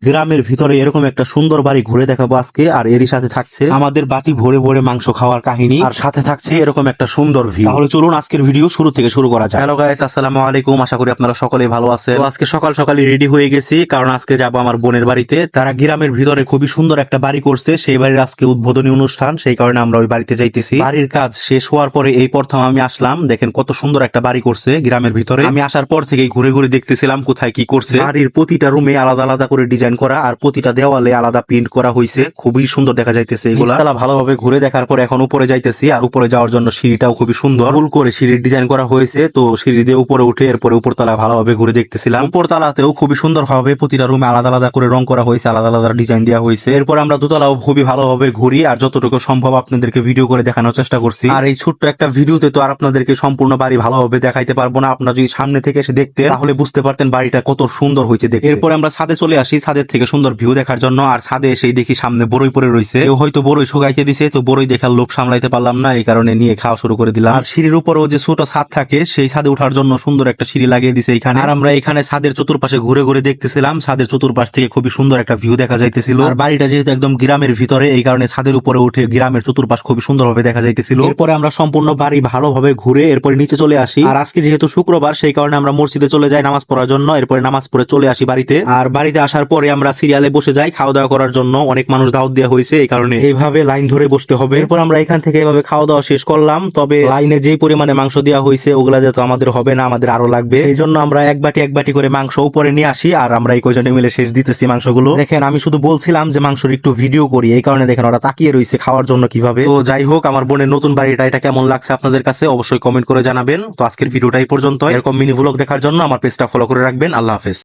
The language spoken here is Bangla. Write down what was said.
গ্রামের ভিতরে এরকম একটা সুন্দর বাড়ি ঘুরে দেখাবো আজকে। আর এরই সাথে থাকছে আমাদের বাটি ভরে ভরে মাংস খাওয়ার কাহিনী, আর সাথে থাকছে এরকম একটা সুন্দর ভিউ। তাহলে চলুন আজকের ভিডিও শুরু থেকে শুরু করা যায়। হ্যালো গাইস, আসসালামু আলাইকুম। আশা করি আপনারা সকলেই ভালো আছেন। তো আজকে সকাল সকালই রেডি হয়ে গেছি, কারণ আজকে যাবো আমার বোনের বাড়িতে। তারা গ্রামের ভিতরে খুবই সুন্দর একটা বাড়ি করছে, সেই বাড়ির আজকে উদ্বোধনী অনুষ্ঠান, সেই কারণে আমরা ওই বাড়িতে যাইতেছি। বাড়ির কাজ শেষ হওয়ার পরে এই প্রথম আমি আসলাম। দেখেন কত সুন্দর একটা বাড়ি করছে গ্রামের ভিতরে। আমি আসার পর থেকেই ঘুরে ঘুরে দেখতেছিলাম কোথায় কি করছে। বাড়ির প্রতিটা রুমে আলাদা আলাদা করে ডিজাইন করা, আর প্রতিটা দেওয়ালে আলাদা প্রিন্ট করা হয়েছে। খুবই সুন্দর দেখা যাইতেছে এগুলা। ভালোভাবে ঘুরে দেখার পর এখন উপরে যাইতেছি, আর উপরে যাওয়ার জন্য সিঁড়িটাও খুবই সুন্দর গোল করে সিঁড়ির ডিজাইন করা হয়েছে। তো সিঁড়ি দিয়ে উপরে উঠে এরপরে উপরতলা ভালোভাবে ঘুরে দেখতেছিলাম। উপরতলাতেও খুবই সুন্দর ভাবে প্রতিটা রুমে আলাদা আলাদা করে রং করা হয়েছে, আলাদা আলাদা ডিজাইন দেওয়া হয়েছে। এরপর আমরা দোতলাও খুবই ভালোভাবে ঘুরি, আর যতটুকু সম্ভব আপনাদেরকে ভিডিও করে দেখানোর চেষ্টা করছি। আর এই ছোট্ট একটা ভিডিওতে তো আর আপনাদেরকে সম্পূর্ণ বাড়ি ভালোভাবে দেখাইতে পারবো না। আপনারা যদি সামনে থেকে এসে দেখতেন তাহলে বুঝতে পারতেন বাড়িটা কত সুন্দর হয়েছে দেখে। এরপরে আমরা ছাদে চলে আসি, ছাদের থেকে সুন্দর ভিউ দেখার জন্য। আর ছাদে এসেই দেখি সামনে বড়ই পড়ে রয়েছে, কেউ হয়তো বড়ই শুকাইতে দিছে। তো বড়ই দেখার লোভ সামলাইতে পারলাম না, এই কারণে নিয়ে খাওয়া শুরু করে দিলাম। আর সিঁড়ির উপরেও যে ছোট ছাদ থাকে, সেই ছাদে ওঠার জন্য সুন্দর একটা সিঁড়ি লাগিয়ে দিছে এখানে। আর আমরা এখানে ছাদের চতুর্পাশে ঘুরে ঘুরে দেখতেছিলাম। ছাদের চতুর্পাশ থেকে খুবই সুন্দর একটা ভিউ দেখা যাইতেছিল। আর বাড়িটা যেহেতু একদম গ্রামের ভিতরে, এই কারণে ছাদের উপরে উঠে গ্রামের চতুর্পাশ খুবই সুন্দরভাবে দেখা যাইতেছিল। এরপরে আমরা সম্পূর্ণ বাড়ি ভালোভাবে ঘুরে এরপরে নিচে চলে আসি। আর আজকে যেহেতু শুক্রবার, সেই কারণে আমরা মসজিদে চলে যাই নামাজ পড়ার জন্য। এরপরে নামাজ পড়ে চলে আসি বাড়িতে। আর বাড়িতে আসার পরে আমরা সিরিয়ালে বসে যাই খাওয়া দাওয়া করার জন্য। অনেক মানুষ দাওয়াত দেওয়া হয়েছে, এই কারণে এইভাবে লাইন ধরে বসতে হবে। এরপর আমরা এখান থেকে এইভাবে খাওয়া দাওয়া শেষ করলাম। তবে লাইনে যেই পরিমাণে মাংস দেওয়া হয়েছে ওগুলা যেহেতু আমাদের হবে না, আমাদের আরো লাগবে। এই জন্য আমরা এক বাটি করে মাংস উপরে নিয়ে আসি, আর আমরা এই কয়জনে মিলে শেষ দিতেছি মাংসগুলো। দেখেন আমি শুধু বলছিলাম যে মাংসের একটু ভিডিও করি, এই কারণে দেখেন ওরা তাকিয়ে রয়েছে খাওয়ার জন্য কিভাবে। তো যাই হোক, আমার বোনের নতুন বাড়িটা এটা কেমন লাগছে আপনাদের কাছে অবশ্যই কমেন্ট করে জানাবেন। তো আজকের ভিডিওটা এই পর্যন্ত। এরকম মিনি ভ্লগ দেখার জন্য আমার পেজটা ফলো করে রাখবেন। আল্লাহ হাফেজ।